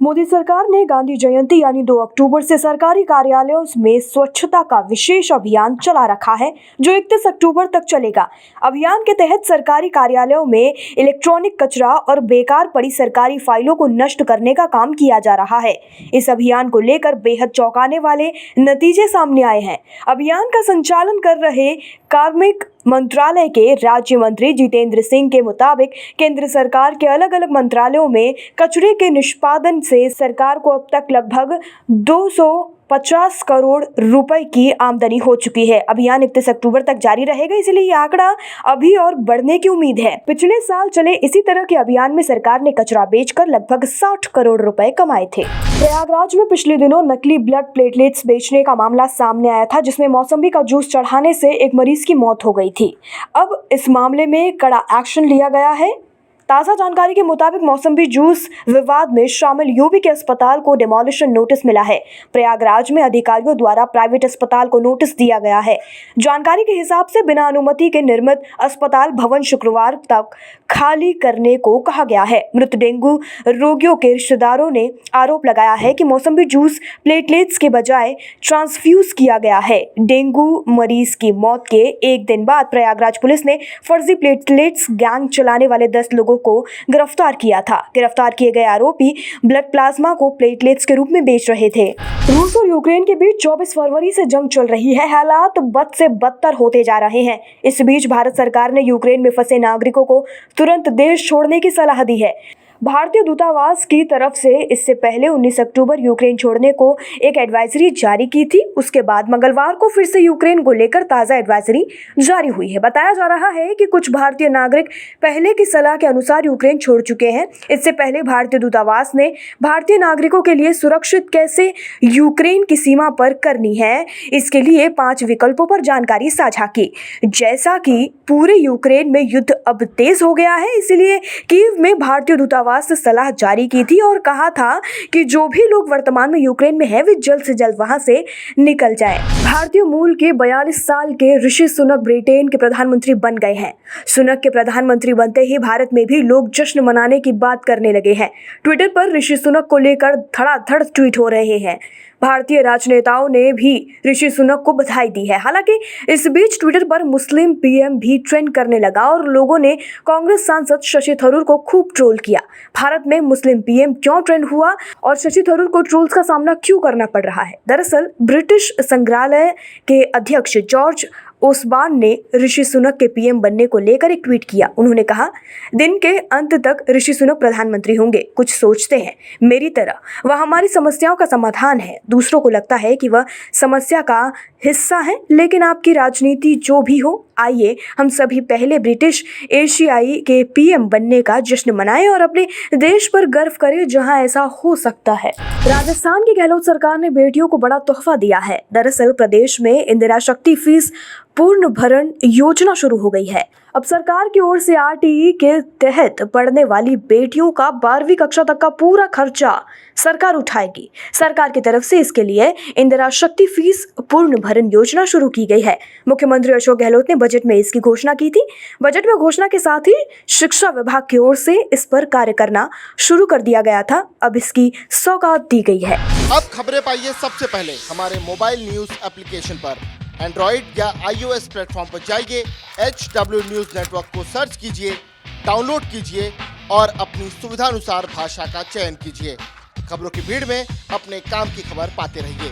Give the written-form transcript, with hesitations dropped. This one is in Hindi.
मोदी सरकार ने गांधी जयंती यानी 2 अक्टूबर से सरकारी कार्यालयों में स्वच्छता का विशेष अभियान चला रखा है, जो 31 अक्टूबर तक चलेगा। अभियान के तहत सरकारी कार्यालयों में इलेक्ट्रॉनिक कचरा और बेकार पड़ी सरकारी फाइलों को नष्ट करने का काम किया जा रहा है। इस अभियान को लेकर बेहद चौंकाने वाले नतीजे सामने आए हैं। अभियान का संचालन कर रहे कार्मिक मंत्रालय के राज्य मंत्री जितेंद्र सिंह के मुताबिक केंद्र सरकार के अलग अलग मंत्रालयों में कचरे के निष्पादन से सरकार को अब तक लगभग 250 करोड़ रुपए की आमदनी हो चुकी है। अभियान 31 अक्टूबर तक जारी रहेगा, इसलिए ये आंकड़ा अभी और बढ़ने की उम्मीद है। पिछले साल चले इसी तरह के अभियान में सरकार ने कचरा बेचकर लगभग 60 करोड़ रुपए कमाए थे। प्रयागराज में पिछले दिनों नकली ब्लड प्लेटलेट्स बेचने का मामला सामने आया था, जिसमें मौसम्बी का जूस चढ़ाने से एक मरीज की मौत हो गई थी। अब इस मामले में कड़ा एक्शन लिया गया है। ताज़ा जानकारी के मुताबिक मौसम्बी जूस विवाद में शामिल यूपी के अस्पताल को डिमोलिशन नोटिस मिला है। प्रयागराज में अधिकारियों द्वारा प्राइवेट अस्पताल को नोटिस दिया गया है। जानकारी के हिसाब से बिना अनुमति के निर्मित अस्पताल भवन शुक्रवार तक खाली करने को कहा गया है। मृत डेंगू रोगियों के रिश्तेदारों ने आरोप लगाया है कि मौसम्बी जूस प्लेटलेट्स के बजाय ट्रांसफ्यूज किया गया है। डेंगू मरीज की मौत के एक दिन बाद प्रयागराज पुलिस ने फर्जी प्लेटलेट्स गैंग चलाने वाले 10 लोगों को गिरफ्तार किया था। गिरफ्तार किए गए आरोपी ब्लड प्लाज्मा को प्लेटलेट्स के रूप में बेच रहे थे। रूस और यूक्रेन के बीच 24 फरवरी से जंग चल रही है। हालात बद से बदतर होते जा रहे हैं। इस बीच भारत सरकार ने यूक्रेन में फंसे नागरिकों को तुरंत देश छोड़ने की सलाह दी है। भारतीय दूतावास की तरफ से इससे पहले 19 अक्टूबर यूक्रेन छोड़ने को एक एडवाइजरी जारी की थी। उसके बाद मंगलवार को फिर से यूक्रेन को लेकर ताज़ा एडवाइजरी जारी हुई है। बताया जा रहा है कि कुछ भारतीय नागरिक पहले की सलाह के अनुसार यूक्रेन छोड़ चुके हैं। इससे पहले भारतीय दूतावास ने भारतीय नागरिकों के लिए सुरक्षित कैसे यूक्रेन की सीमा पर करनी है, इसके लिए 5 विकल्पों पर जानकारी साझा की। जैसा कि पूरे यूक्रेन में युद्ध अब तेज हो गया है, इसलिए कीव में भारतीय दूतावास से सलाह जारी की थी और कहा था कि जो भी लोग वर्तमान में यूक्रेन में हैं, वे जल्द से जल्द वहां से निकल जाएं। भारतीय मूल के 42 साल के ऋषि सुनक ब्रिटेन के प्रधानमंत्री बन गए हैं। सुनक के प्रधानमंत्री बनते ही भारत में भी लोग जश्न मनाने की बात करने लगे हैं। ट्विटर पर ऋषि सुनक को लेकर धड़ाधड़ ट्वीट हो रहे हैं। भारतीय राजनेताओं ने भी ऋषि सुनक को बधाई दी है। हालांकि इस बीच ट्विटर पर मुस्लिम पीएम भी ट्रेंड करने लगा और लोगों ने कांग्रेस सांसद शशि थरूर को खूब ट्रोल किया। भारत में मुस्लिम पीएम क्यों ट्रेंड हुआ और शशि थरूर को ट्रोल्स का सामना क्यों करना पड़ रहा है? दरअसल ब्रिटिश संग्रहालय के अध्यक्ष जॉर्ज ओसबॉर्न ने ऋषि सुनक के पीएम बनने को लेकर एक ट्वीट किया। उन्होंने कहा, दिन के अंत तक ऋषि सुनक प्रधानमंत्री होंगे। कुछ सोचते हैं मेरी तरह, वह हमारी समस्याओं का समाधान है। दूसरों को लगता है कि वह समस्या का हिस्सा है, लेकिन आपकी राजनीति जो भी हो, आइए हम सभी पहले ब्रिटिश एशियाई के पीएम बनने का जश्न मनाएं और अपने देश पर गर्व करें जहां ऐसा हो सकता है। राजस्थान की गहलोत सरकार ने बेटियों को बड़ा तोहफा दिया है। दरअसल प्रदेश में इंदिरा शक्ति फीस पूर्ण भरण योजना शुरू हो गई है। अब सरकार की ओर से आरटीई के तहत पढ़ने वाली बेटियों का 12वीं कक्षा तक का पूरा खर्चा सरकार उठाएगी। सरकार की तरफ से इसके लिए इंदिरा शक्ति फीस पूर्ण भरण योजना शुरू की गई है। मुख्यमंत्री अशोक गहलोत ने बजट में इसकी घोषणा की थी। बजट में घोषणा के साथ ही शिक्षा विभाग की ओर से इस पर कार्य करना शुरू कर दिया गया था। अब इसकी सौगात दी गई है। अब खबरें पाइए सबसे पहले हमारे मोबाइल न्यूज एप्लीकेशन पर। एंड्रॉइड या iOS प्लेटफॉर्म पर जाइए, HW न्यूज नेटवर्क को सर्च कीजिए, डाउनलोड कीजिए और अपनी सुविधानुसार भाषा का चयन कीजिए। खबरों की भीड़ में अपने काम की खबर पाते रहिए।